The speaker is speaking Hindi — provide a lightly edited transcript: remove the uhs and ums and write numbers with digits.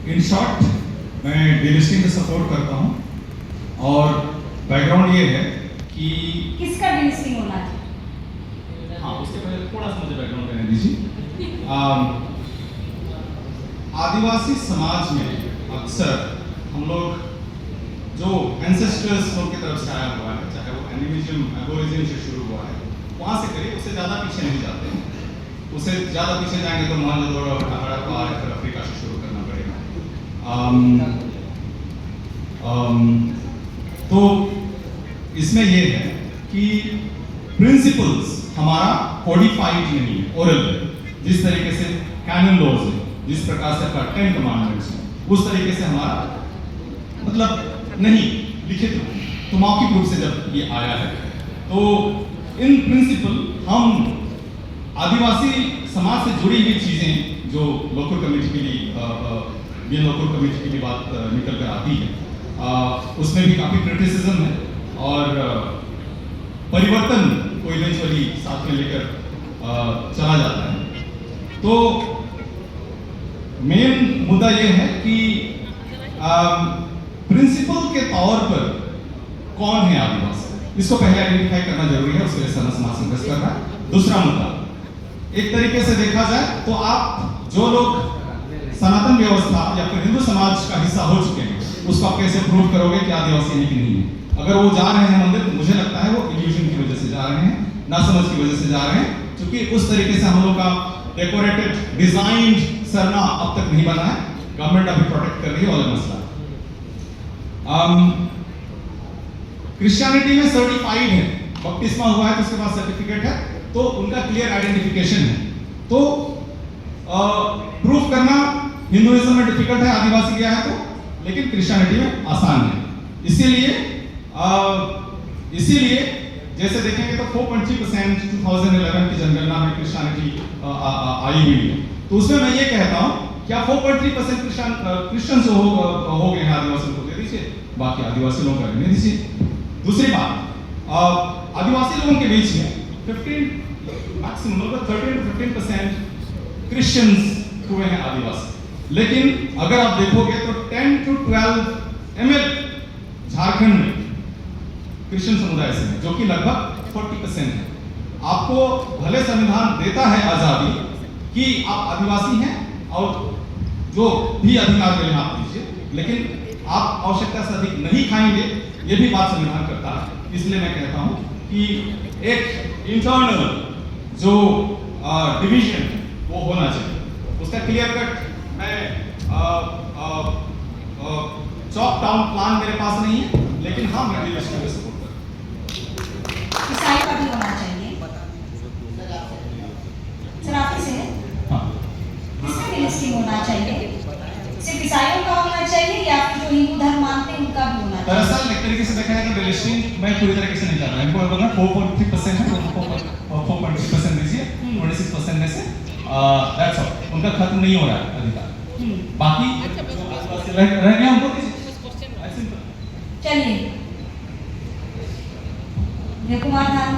इन शॉर्ट मैं डिलिस्टिंग को सपोर्ट करता हूँ और बैकग्राउंड ये है कि किसका डिलिस्टिंग होना चाहिए? हाँ, उसके पहले थोड़ा सा मुझे बैकग्राउंड देने दीजिए। आदिवासी समाज में अक्सर हम लोग जो एंसेस्टर्स लोग की तरफ से आया हुआ है, चाहे वो एनिमिज्म एबोरिजिन से शुरू हुआ है, वहाँ से करिए, उससे ज़्यादा पीछे नहीं जाते हैं। उससे ज़्यादा पीछे जाएंगे तो मोहनजोदड़ो और हड़प्पा और फिर अफ्रीका से शुरू करना पड़ेगा। तो इसमें ये है कि प्रिंसिपल्स हमारा कोडिफाइड नहीं है, ओरल है। जिस तरीके से कैनन लॉज है, जिस प्रकार से आपका 10 कमांडमेंट्स है, उस तरीके से हमारा मतलब नहीं लिखित, तो मौखिक रूप से जब ये आया है, तो इन प्रिंसिपल हम आदिवासी समाज से जुड़ी हुई चीजें जो लोकल कम्युनिटिकली ये लोकल कम्युनिटिकली बात निकल कर आती है, उसमें भी काफी क्रिटिसिज्म है और परिवर्तन को इवेंचुअली साथ में लेकर चला जाता है। तो मेन मुद्दा ये है कि प्रिंसिपल के तौर पर कौन है आदिवासी, इसको पहले आइडेंटिफाई करना जरूरी है, उसके लिए समाज संघर्ष कर रहा है। दूसरा मुद्दा, एक तरीके से देखा जाए तो आप जो लोग सनातन व्यवस्था या फिर हिंदू समाज का हिस्सा हो चुके हैं, उसको आप कैसे प्रूव करोगे कि आदिवासी है कि नहीं है? अगर वो जा रहे हैं मंदिर, तो मुझे लगता है वो इल्यूजन की वजह से जा रहे हैं, नासमझ की वजह से जा रहे हैं, क्योंकि उस तरीके से हम लोग का डेकोरेटेड डिजाइन्ड सरना अब तक नहीं बना है। गवर्नमेंट अभी प्रोटेक्ट कर रही है, वाला मसला। क्रिश्चियनिटी में सर्टिफाइड है, बपतिस्मा हुआ है तो उसके पास सर्टिफिकेट है, तो उनका क्लियर आइडेंटिफिकेशन है। तो प्रूफ करना हिंदुइज्म में डिफिकल्ट है, आदिवासी गया है तो, लेकिन क्रिश्चियनिटी में आसान है। इसीलिए जैसे देखेंगे तो 4.3% 2011 की जनगणना में क्रिश्चियनिटी आई हुई है, तो उसमें मैं ये कहता हूं क्या 4.3% क्रिश्चियंस हो गए हैं, आदिवासी को दे दीजिए, बाकी आदिवासी लोगों का रहने दीजिए। दूसरी बात, आदिवासी लोगों के बीच में 15 मैक्सिमम 13 to 15% क्रिश्चियंस हुए हैं आदिवासी, लेकिन अगर आप देखोगे तो 10 to 12 ml झारखंड में क्रिश्चियन समुदाय से है, जो कि लगभग 40% है। आपको भले संविधान देता है आजादी कि आप आदिवासी हैं और जो भी अधिकार मिले आप दीजिए, लेकिन आप आवश्यकता से अधिक नहीं खाएंगे, ये भी बात संविधान करता है। इसलिए मैं कहता हूं कि एक इंटरनल जो डिवीजन वो होना चाहिए, उसका क्लियर कट मैं चॉप डाउन प्लान मेरे पास नहीं है, लेकिन हाँ मैं डिलिस्टिंग को सपोर्ट करता हूं। ईसाई का भी होना चाहिए। सर आप किसे हैं? हाँ, किसका डिलिस्टिंग होना चाहिए? सिर्फ ईसाइयों का होना चाहिए या फिर जो हिंदू धर्म मानते हैं उनका भी होना चाहिए? दरअसल एक तरीके से देखा जाए तो डिलिस्टिंग मैं पूरी तरीके से नहीं कर रहा हूं। इनको बोलना 4.3% है, 4.3% दीजिए, 26% में से दैट्स ऑल, उनका खत्म नहीं हो रहा है अधिकार, बाकी रह गया हमको दीजिए। चलिए, कुमार धाम